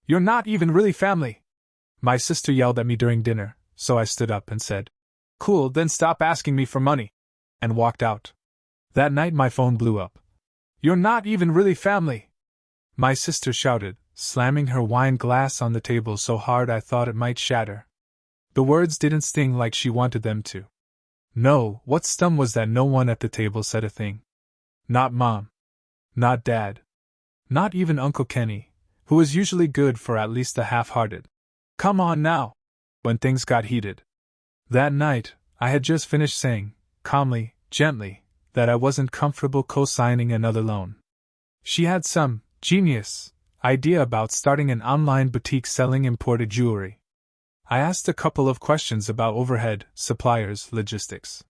You're not even really family! My sister yelled at me during dinner, so I stood up and said, Cool, then stop asking me for money, and walked out. That night my phone blew up. You're not even really family! My sister shouted, slamming her wine glass on the table so hard I thought it might shatter. The words didn't sting like she wanted them to. No, what stung was that no one at the table said a thing. Not Mom. Not Dad. Not even Uncle Kenny, who was usually good for at least a half-hearted "Come on now," when things got heated. That night, I had just finished saying, calmly, gently, that I wasn't comfortable co-signing another loan. She had some genius idea about starting an online boutique selling imported jewelry. I asked a couple of questions about overhead, suppliers, logistics.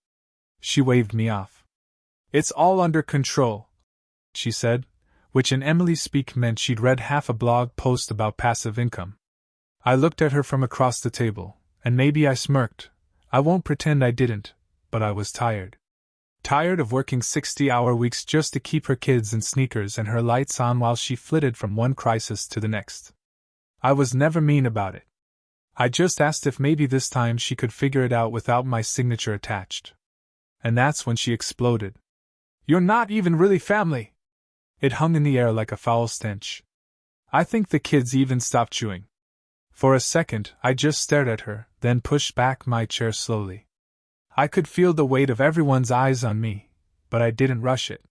She waved me off. It's all under control, she said, which in Emily's speak meant she'd read half a blog post about passive income. I looked at her from across the table, and maybe I smirked. I won't pretend I didn't, but I was tired. Tired of working 60-hour weeks just to keep her kids in sneakers and her lights on while she flitted from one crisis to the next. I was never mean about it. I just asked if maybe this time she could figure it out without my signature attached. And that's when she exploded. You're not even really family! It hung in the air like a foul stench. I think the kids even stopped chewing. For a second, I just stared at her, then pushed back my chair slowly. I could feel the weight of everyone's eyes on me, but I didn't rush it.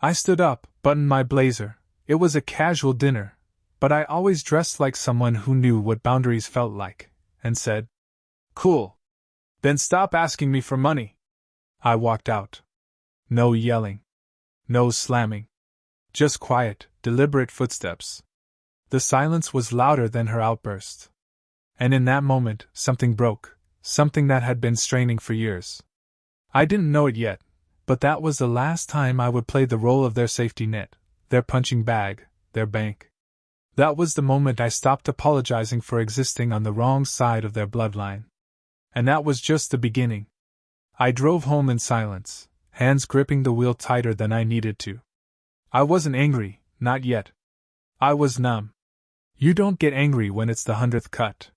I stood up, buttoned my blazer. It was a casual dinner, but I always dressed like someone who knew what boundaries felt like, and said, Cool. Then stop asking me for money. I walked out. No yelling. No slamming. Just quiet, deliberate footsteps. The silence was louder than her outburst. And in that moment, something broke, something that had been straining for years. I didn't know it yet, but that was the last time I would play the role of their safety net, their punching bag, their bank. That was the moment I stopped apologizing for existing on the wrong side of their bloodline. And that was just the beginning. I drove home in silence, hands gripping the wheel tighter than I needed to. I wasn't angry, not yet. I was numb. You don't get angry when it's the 100th cut.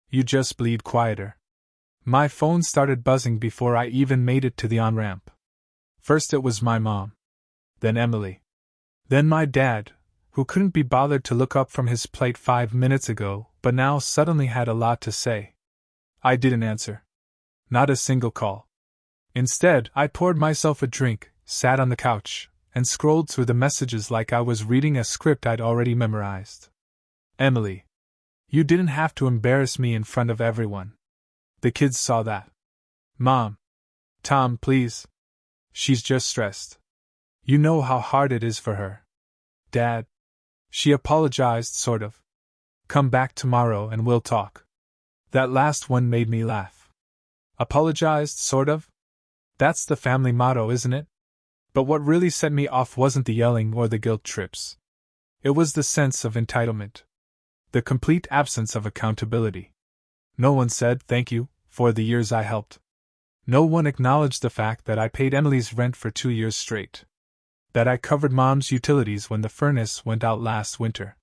You just bleed quieter. My phone started buzzing before I even made it to the on-ramp. First it was my mom. Then Emily. Then my dad, who couldn't be bothered to look up from his plate 5 minutes ago, but now suddenly had a lot to say. I didn't answer. Not a single call. Instead, I poured myself a drink, sat on the couch, and scrolled through the messages like I was reading a script I'd already memorized. Emily. You didn't have to embarrass me in front of everyone. The kids saw that. Mom. Tom, please. She's just stressed. You know how hard it is for her. Dad. She apologized, sort of. Come back tomorrow and we'll talk. That last one made me laugh. Apologized, sort of? That's the family motto, isn't it? But what really set me off wasn't the yelling or the guilt trips. It was the sense of entitlement. The complete absence of accountability. No one said thank you for the years I helped. No one acknowledged the fact that I paid Emily's rent for 2 years straight. That I covered Mom's utilities when the furnace went out last winter.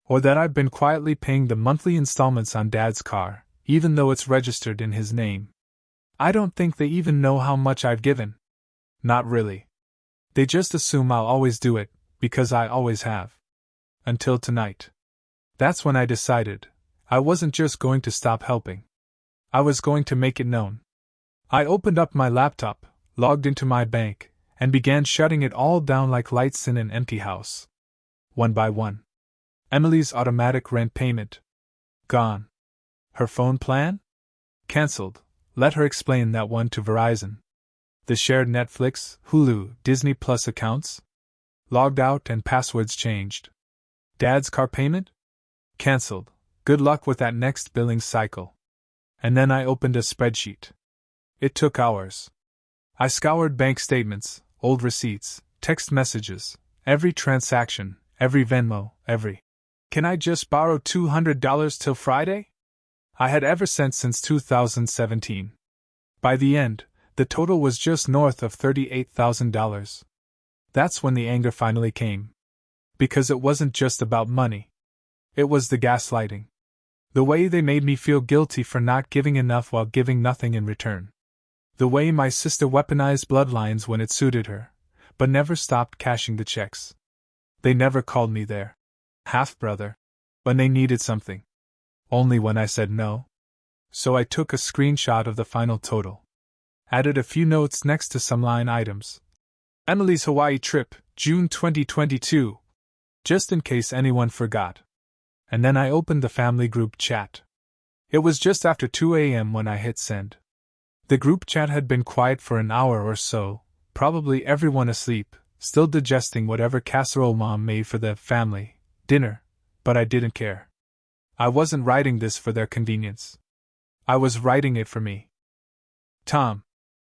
Or that I've been quietly paying the monthly installments on Dad's car, even though it's registered in his name. I don't think they even know how much I've given. Not really. They just assume I'll always do it, because I always have. Until tonight. That's when I decided I wasn't just going to stop helping. I was going to make it known. I opened up my laptop, logged into my bank, and began shutting it all down like lights in an empty house. One by one. Emily's automatic rent payment. Gone. Her phone plan? Cancelled. Let her explain that one to Verizon. The shared Netflix, Hulu, Disney Plus accounts? Logged out and passwords changed. Dad's car payment? Cancelled. Good luck with that next billing cycle. And then I opened a spreadsheet. It took hours. I scoured bank statements, old receipts, text messages, every transaction, every Venmo, every "Can I just borrow $200 till Friday?" I had ever sent since 2017. By the end, the total was just north of $38,000. That's when the anger finally came. Because it wasn't just about money. It was the gaslighting. The way they made me feel guilty for not giving enough while giving nothing in return. The way my sister weaponized bloodlines when it suited her, but never stopped cashing the checks. They never called me their half-brother when they needed something. Only when I said no. So I took a screenshot of the final total. Added a few notes next to some line items. Emily's Hawaii trip, June 2022. Just in case anyone forgot. And then I opened the family group chat. It was just after 2 a.m. when I hit send. The group chat had been quiet for an hour or so, probably everyone asleep, still digesting whatever casserole mom made for the family dinner, but I didn't care. I wasn't writing this for their convenience. I was writing it for me. Tom.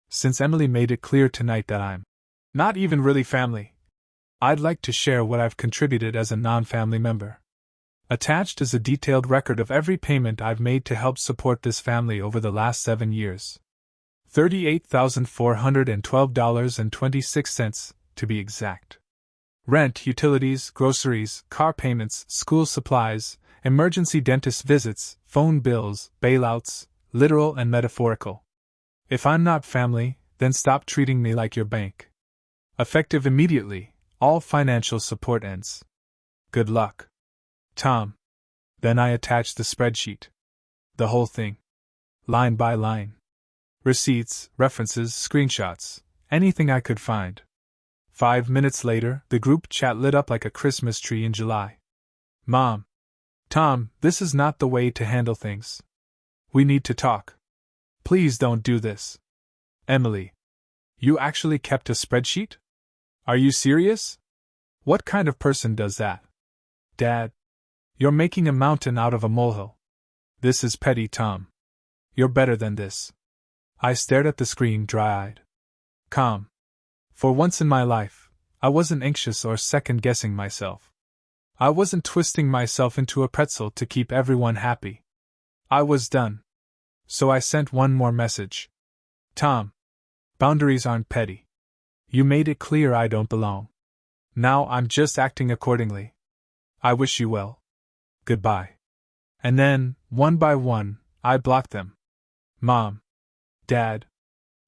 Since Emily made it clear tonight that I'm not even really family, I'd like to share what I've contributed as a non-family member. Attached is a detailed record of every payment I've made to help support this family over the last 7 years. $38,412.26, to be exact. Rent, utilities, groceries, car payments, school supplies, emergency dentist visits, phone bills, bailouts, literal and metaphorical. If I'm not family, then stop treating me like your bank. Effective immediately, all financial support ends. Good luck. Tom. Then I attached the spreadsheet. The whole thing. Line by line. Receipts, references, screenshots, anything I could find. 5 minutes later, the group chat lit up like a Christmas tree in July. Mom. Tom, this is not the way to handle things. We need to talk. Please don't do this. Emily. You actually kept a spreadsheet? Are you serious? What kind of person does that? Dad. You're making a mountain out of a molehill. This is petty, Tom. You're better than this. I stared at the screen, dry-eyed. Calm. For once in my life, I wasn't anxious or second-guessing myself. I wasn't twisting myself into a pretzel to keep everyone happy. I was done. So I sent one more message. Tom. Boundaries aren't petty. You made it clear I don't belong. Now I'm just acting accordingly. I wish you well. Goodbye. And then, one by one, I blocked them. Mom. Dad.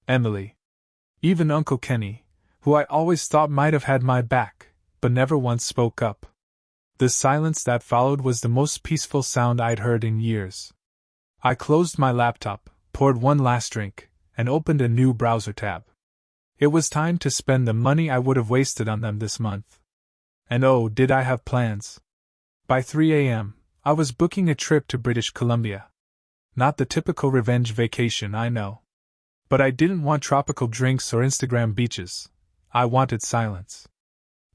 Emily. Even Uncle Kenny, who I always thought might have had my back, but never once spoke up. The silence that followed was the most peaceful sound I'd heard in years. I closed my laptop, poured one last drink, and opened a new browser tab. It was time to spend the money I would have wasted on them this month. And oh, did I have plans. By 3 a.m., I was booking a trip to British Columbia. Not the typical revenge vacation, I know. But I didn't want tropical drinks or Instagram beaches. I wanted silence.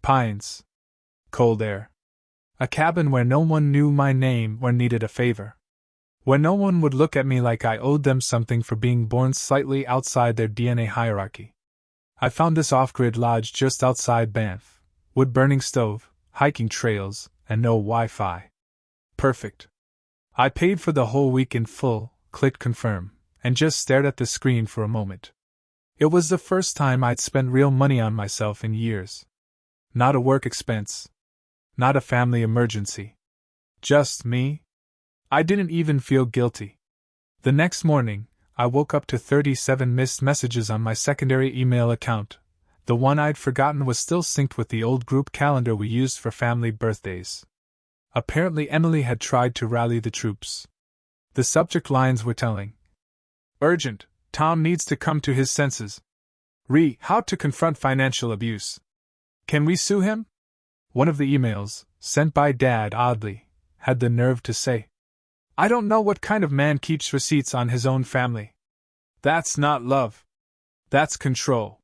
Pines. Cold air. A cabin where no one knew my name or needed a favor. Where no one would look at me like I owed them something for being born slightly outside their DNA hierarchy. I found this off-grid lodge just outside Banff. Wood-burning stove, hiking trails, and no Wi-Fi. Perfect. I paid for the whole week in full, clicked confirm, and just stared at the screen for a moment. It was the first time I'd spent real money on myself in years. Not a work expense. Not a family emergency. Just me. I didn't even feel guilty. The next morning, I woke up to 37 missed messages on my secondary email account. The one I'd forgotten was still synced with the old group calendar we used for family birthdays. Apparently Emily had tried to rally the troops. The subject lines were telling. Urgent, Tom needs to come to his senses. How to confront financial abuse. Can we sue him? One of the emails, sent by Dad oddly, had the nerve to say, I don't know what kind of man keeps receipts on his own family. That's not love. That's control.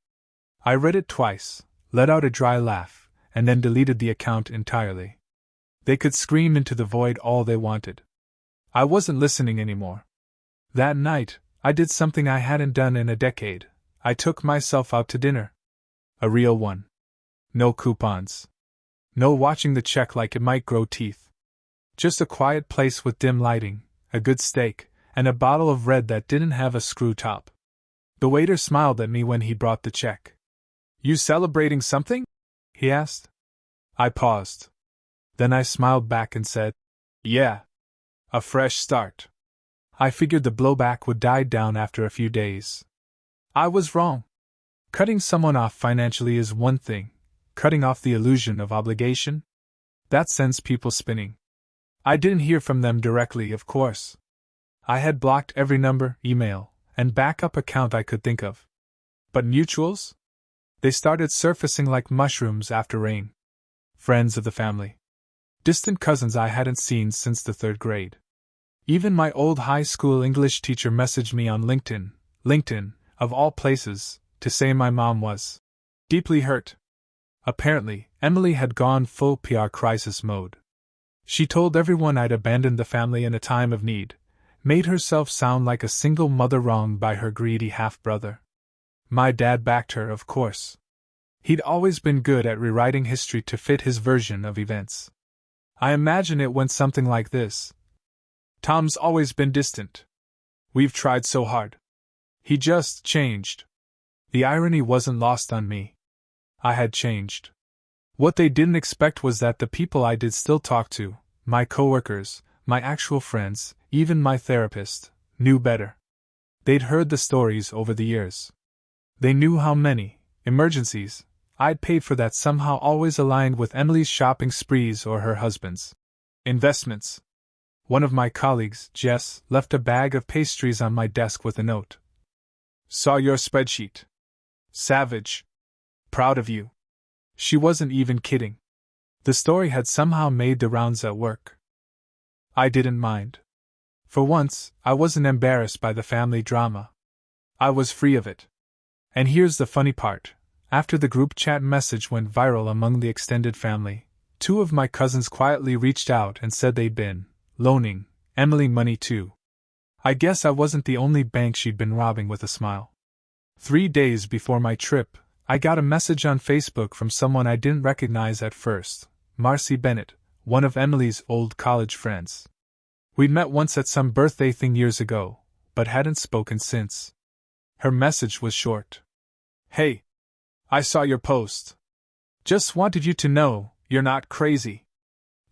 I read it twice, let out a dry laugh, and then deleted the account entirely. They could scream into the void all they wanted. I wasn't listening anymore. That night, I did something I hadn't done in a decade. I took myself out to dinner. A real one. No coupons. No watching the check like it might grow teeth. Just a quiet place with dim lighting, a good steak, and a bottle of red that didn't have a screw top. The waiter smiled at me when he brought the check. You celebrating something? He asked. I paused. Then I smiled back and said, Yeah. A fresh start. I figured the blowback would die down after a few days. I was wrong. Cutting someone off financially is one thing. Cutting off the illusion of obligation? That sends people spinning. I didn't hear from them directly, of course. I had blocked every number, email, and backup account I could think of. But mutuals? They started surfacing like mushrooms after rain. Friends of the family. Distant cousins I hadn't seen since the 3rd grade. Even my old high school English teacher messaged me on LinkedIn, of all places, to say my mom was deeply hurt. Apparently, Emily had gone full PR crisis mode. She told everyone I'd abandoned the family in a time of need, made herself sound like a single mother wronged by her greedy half-brother. My dad backed her, of course. He'd always been good at rewriting history to fit his version of events. I imagine it went something like this. Tom's always been distant. We've tried so hard. He just changed. The irony wasn't lost on me. I had changed. What they didn't expect was that the people I did still talk to, my coworkers, my actual friends, even my therapist, knew better. They'd heard the stories over the years. They knew how many emergencies I'd paid for that somehow always aligned with Emily's shopping sprees or her husband's investments. One of my colleagues, Jess, left a bag of pastries on my desk with a note. Saw your spreadsheet. Savage. Proud of you. She wasn't even kidding. The story had somehow made the rounds at work. I didn't mind. For once, I wasn't embarrassed by the family drama. I was free of it. And here's the funny part. After the group chat message went viral among the extended family, 2 of my cousins quietly reached out and said they'd been loaning Emily money too. I guess I wasn't the only bank she'd been robbing with a smile. 3 days before my trip, I got a message on Facebook from someone I didn't recognize at first, Marcy Bennett, one of Emily's old college friends. We'd met once at some birthday thing years ago, but hadn't spoken since. Her message was short. Hey. I saw your post. Just wanted you to know, you're not crazy.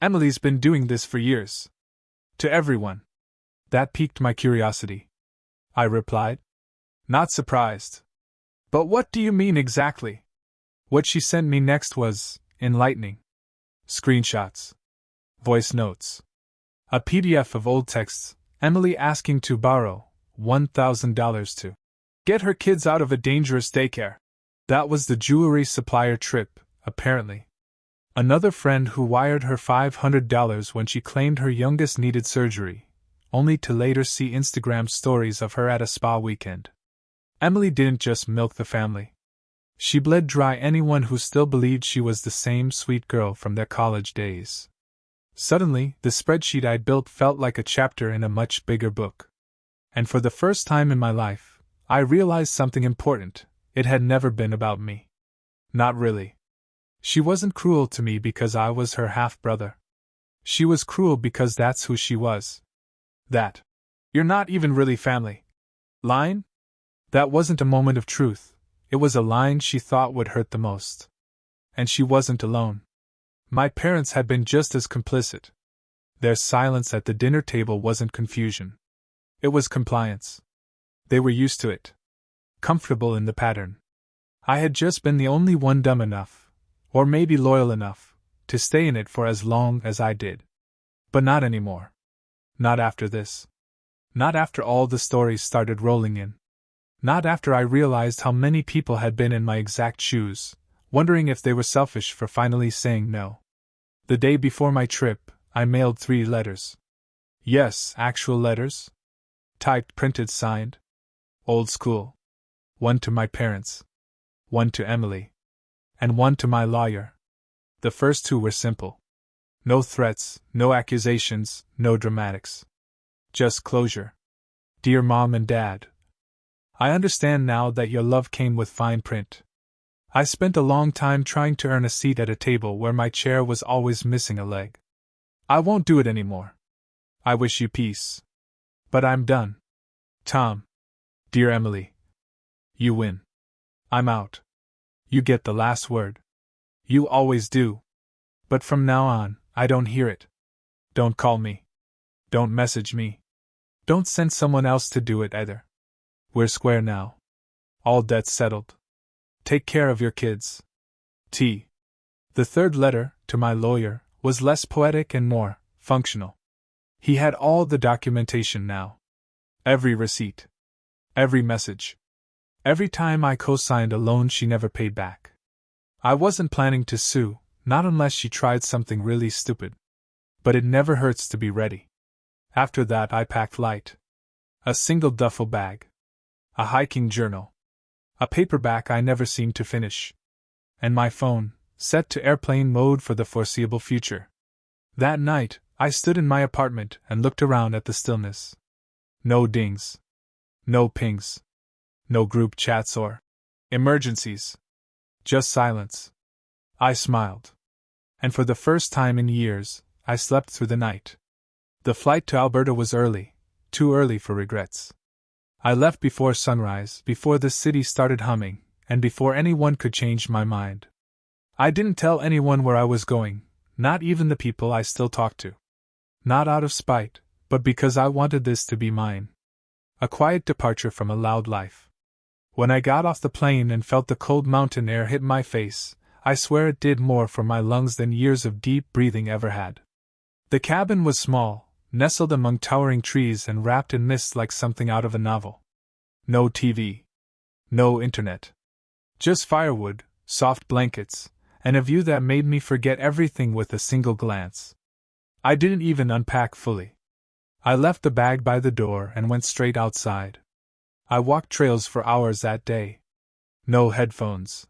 Emily's been doing this for years. To everyone. That piqued my curiosity. I replied. Not surprised. But what do you mean exactly? What she sent me next was enlightening. Screenshots. Voice notes. A PDF of old texts, Emily asking to borrow $1,000 to get her kids out of a dangerous daycare. That was the jewelry supplier trip, apparently. Another friend who wired her $500 when she claimed her youngest needed surgery, only to later see Instagram stories of her at a spa weekend. Emily didn't just milk the family. She bled dry anyone who still believed she was the same sweet girl from their college days. Suddenly, the spreadsheet I'd built felt like a chapter in a much bigger book. And for the first time in my life, I realized something important. It had never been about me. Not really. She wasn't cruel to me because I was her half-brother. She was cruel because that's who she was. That "you're not even really family" line? That wasn't a moment of truth, it was a line she thought would hurt the most. And she wasn't alone. My parents had been just as complicit. Their silence at the dinner table wasn't confusion. It was compliance. They were used to it. Comfortable in the pattern. I had just been the only one dumb enough, or maybe loyal enough, to stay in it for as long as I did. But not anymore. Not after this. Not after all the stories started rolling in. Not after I realized how many people had been in my exact shoes, wondering if they were selfish for finally saying no. The day before my trip, I mailed 3 letters. Yes, actual letters. Typed, printed, signed. Old school. 1 to my parents. 1 to Emily. And 1 to my lawyer. The first 2 were simple. No threats, no accusations, no dramatics. Just closure. Dear Mom and Dad, I understand now that your love came with fine print. I spent a long time trying to earn a seat at a table where my chair was always missing a leg. I won't do it anymore. I wish you peace. But I'm done. Tom. Dear Emily. You win. I'm out. You get the last word. You always do. But from now on, I don't hear it. Don't call me. Don't message me. Don't send someone else to do it either. We're square now. All debts settled. Take care of your kids. T. The third letter, to my lawyer, was less poetic and more functional. He had all the documentation now. Every receipt. Every message. Every time I co-signed a loan she never paid back. I wasn't planning to sue, not unless she tried something really stupid. But it never hurts to be ready. After that I packed light. A single duffel bag. A hiking journal. A paperback I never seemed to finish. And my phone, set to airplane mode for the foreseeable future. That night, I stood in my apartment and looked around at the stillness. No dings. No pings. No group chats or emergencies. Just silence. I smiled. And for the first time in years, I slept through the night. The flight to Alberta was early, too early for regrets. I left before sunrise, before the city started humming, and before anyone could change my mind. I didn't tell anyone where I was going, not even the people I still talk to. Not out of spite, but because I wanted this to be mine. A quiet departure from a loud life. When I got off the plane and felt the cold mountain air hit my face, I swear it did more for my lungs than years of deep breathing ever had. The cabin was small, nestled among towering trees and wrapped in mist like something out of a novel. No TV. No internet. Just firewood, soft blankets, and a view that made me forget everything with a single glance. I didn't even unpack fully. I left the bag by the door and went straight outside. I walked trails for hours that day. No headphones.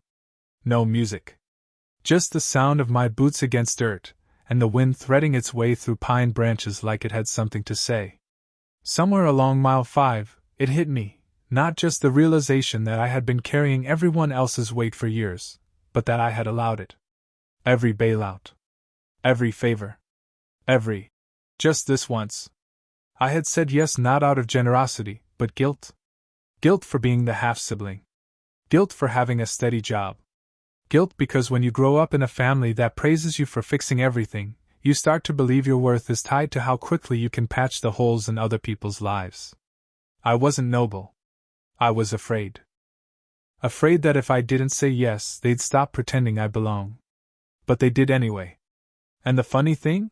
No music. Just the sound of my boots against dirt, and the wind threading its way through pine branches like it had something to say. Somewhere along mile 5, it hit me, not just the realization that I had been carrying everyone else's weight for years, but that I had allowed it. Every bailout. Every favor. Just this once. I had said yes not out of generosity, but guilt. Guilt for being the half-sibling. Guilt for having a steady job. Guilt because when you grow up in a family that praises you for fixing everything, you start to believe your worth is tied to how quickly you can patch the holes in other people's lives. I wasn't noble. I was afraid. Afraid that if I didn't say yes, they'd stop pretending I belong. But they did anyway. And the funny thing?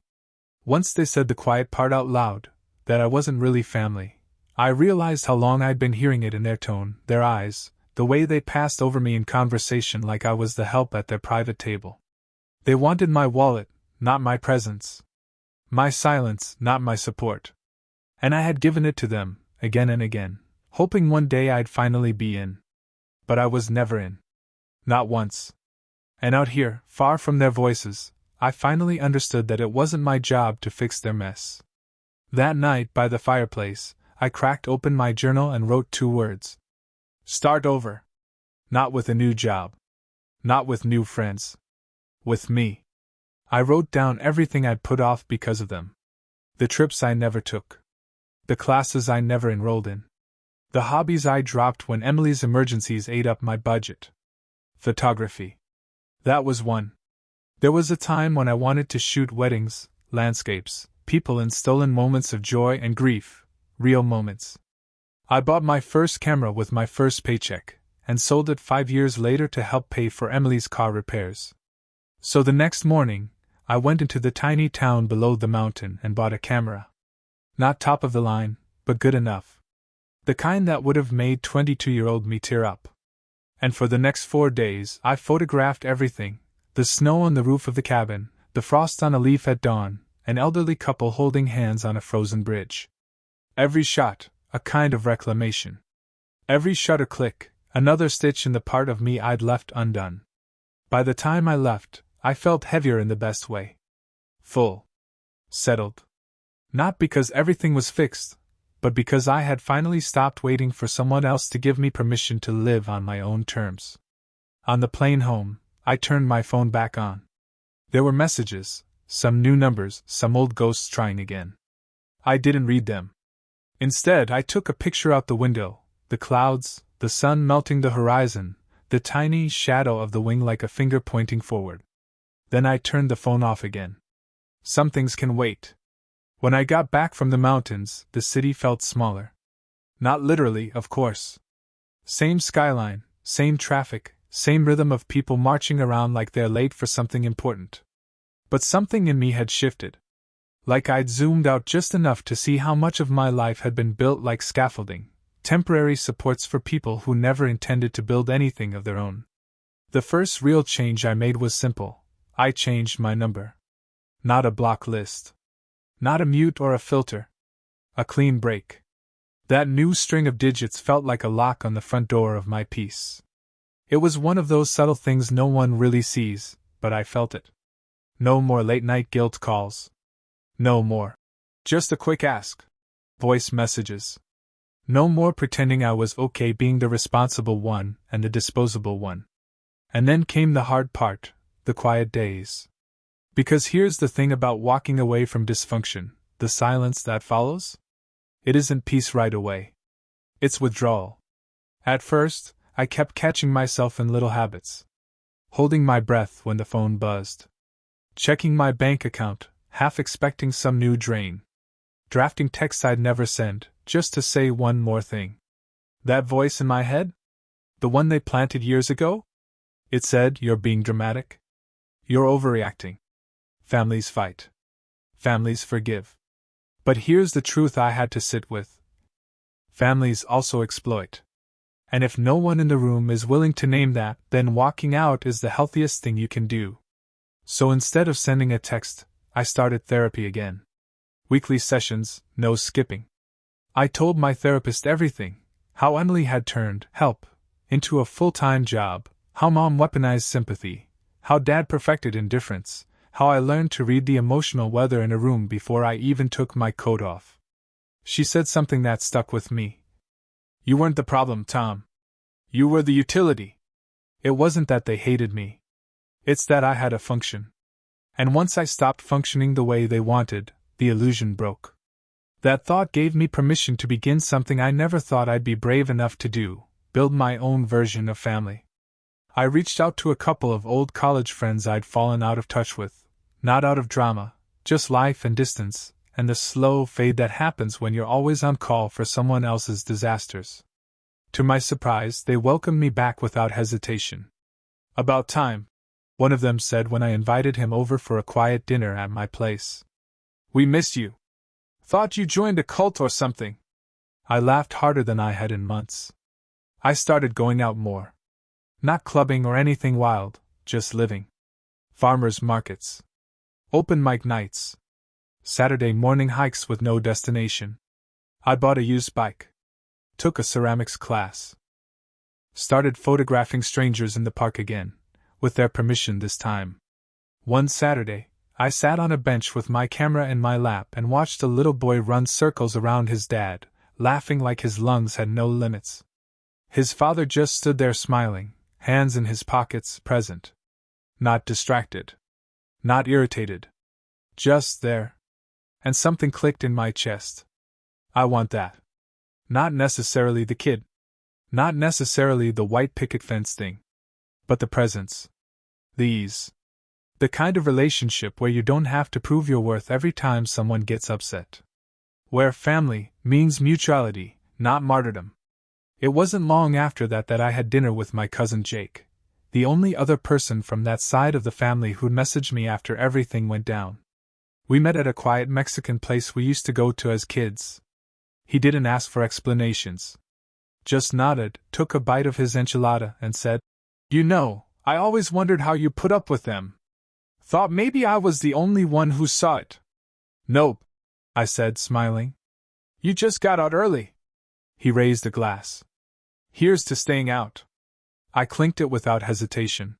Once they said the quiet part out loud, that I wasn't really family, I realized how long I'd been hearing it in their tone, their eyes, the way they passed over me in conversation like I was the help at their private table. They wanted my wallet, not my presence. My silence, not my support. And I had given it to them, again and again, hoping one day I'd finally be in. But I was never in. Not once. And out here, far from their voices, I finally understood that it wasn't my job to fix their mess. That night, by the fireplace, I cracked open my journal and wrote 2 words. Start over. Not with a new job. Not with new friends. With me. I wrote down everything I'd put off because of them. The trips I never took. The classes I never enrolled in. The hobbies I dropped when Emily's emergencies ate up my budget. Photography. That was one. There was a time when I wanted to shoot weddings, landscapes, people in stolen moments of joy and grief, real moments. I bought my first camera with my first paycheck, and sold it 5 years later to help pay for Emily's car repairs. So the next morning, I went into the tiny town below the mountain and bought a camera. Not top of the line, but good enough. The kind that would have made 22-year-old me tear up. And for the next 4 days, I photographed everything: the snow on the roof of the cabin, the frost on a leaf at dawn, an elderly couple holding hands on a frozen bridge. Every shot, a kind of reclamation. Every shutter click, another stitch in the part of me I'd left undone. By the time I left, I felt heavier in the best way. Full. Settled. Not because everything was fixed, but because I had finally stopped waiting for someone else to give me permission to live on my own terms. On the plane home, I turned my phone back on. There were messages, some new numbers, some old ghosts trying again. I didn't read them. Instead, I took a picture out the window, the clouds, the sun melting the horizon, the tiny shadow of the wing like a finger pointing forward. Then I turned the phone off again. Some things can wait. When I got back from the mountains, the city felt smaller. Not literally, of course. Same skyline, same traffic, same rhythm of people marching around like they're late for something important. But something in me had shifted. Like I'd zoomed out just enough to see how much of my life had been built like scaffolding, temporary supports for people who never intended to build anything of their own. The first real change I made was simple. I changed my number. Not a block list. Not a mute or a filter. A clean break. That new string of digits felt like a lock on the front door of my peace. It was one of those subtle things no one really sees, but I felt it. No more late-night guilt calls. No more. Just a quick ask. Voice messages. No more pretending I was okay being the responsible one and the disposable one. And then came the hard part, the quiet days. Because here's the thing about walking away from dysfunction, the silence that follows? It isn't peace right away. It's withdrawal. At first, I kept catching myself in little habits. Holding my breath when the phone buzzed. Checking my bank account, half expecting some new drain. Drafting texts I'd never send, just to say one more thing. That voice in my head? The one they planted years ago? It said, "You're being dramatic. You're overreacting. Families fight. Families forgive. But here's the truth I had to sit with. Families also exploit. And if no one in the room is willing to name that, then walking out is the healthiest thing you can do." So instead of sending a text, I started therapy again. Weekly sessions, no skipping. I told my therapist everything: how Emily had turned help into a full-time job, how Mom weaponized sympathy, how Dad perfected indifference, how I learned to read the emotional weather in a room before I even took my coat off. She said something that stuck with me. "You weren't the problem, Tom. You were the utility." It wasn't that they hated me. It's that I had a function. And once I stopped functioning the way they wanted, the illusion broke. That thought gave me permission to begin something I never thought I'd be brave enough to do: build my own version of family. I reached out to a couple of old college friends I'd fallen out of touch with, not out of drama, just life and distance, and the slow fade that happens when you're always on call for someone else's disasters. To my surprise, they welcomed me back without hesitation. "About time," one of them said when I invited him over for a quiet dinner at my place. "We miss you. Thought you joined a cult or something." I laughed harder than I had in months. I started going out more. Not clubbing or anything wild, just living. Farmers markets. Open mic nights. Saturday morning hikes with no destination. I bought a used bike. Took a ceramics class. Started photographing strangers in the park again, with their permission this time. One Saturday, I sat on a bench with my camera in my lap and watched a little boy run circles around his dad, laughing like his lungs had no limits. His father just stood there smiling, hands in his pockets, present. Not distracted. Not irritated. Just there. And something clicked in my chest. I want that. Not necessarily the kid. Not necessarily the white picket fence thing. But the presence. The ease. The kind of relationship where you don't have to prove your worth every time someone gets upset. Where family means mutuality, not martyrdom. It wasn't long after that I had dinner with my cousin Jake, the only other person from that side of the family who'd messaged me after everything went down. We met at a quiet Mexican place we used to go to as kids. He didn't ask for explanations. Just nodded, took a bite of his enchilada, and said, "You know, I always wondered how you put up with them. Thought maybe I was the only one who saw it." "Nope," I said, smiling. "You just got out early." He raised a glass. "Here's to staying out." I clinked it without hesitation.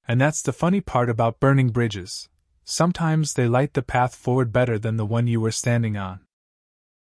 And that's the funny part about burning bridges. Sometimes they light the path forward better than the one you were standing on.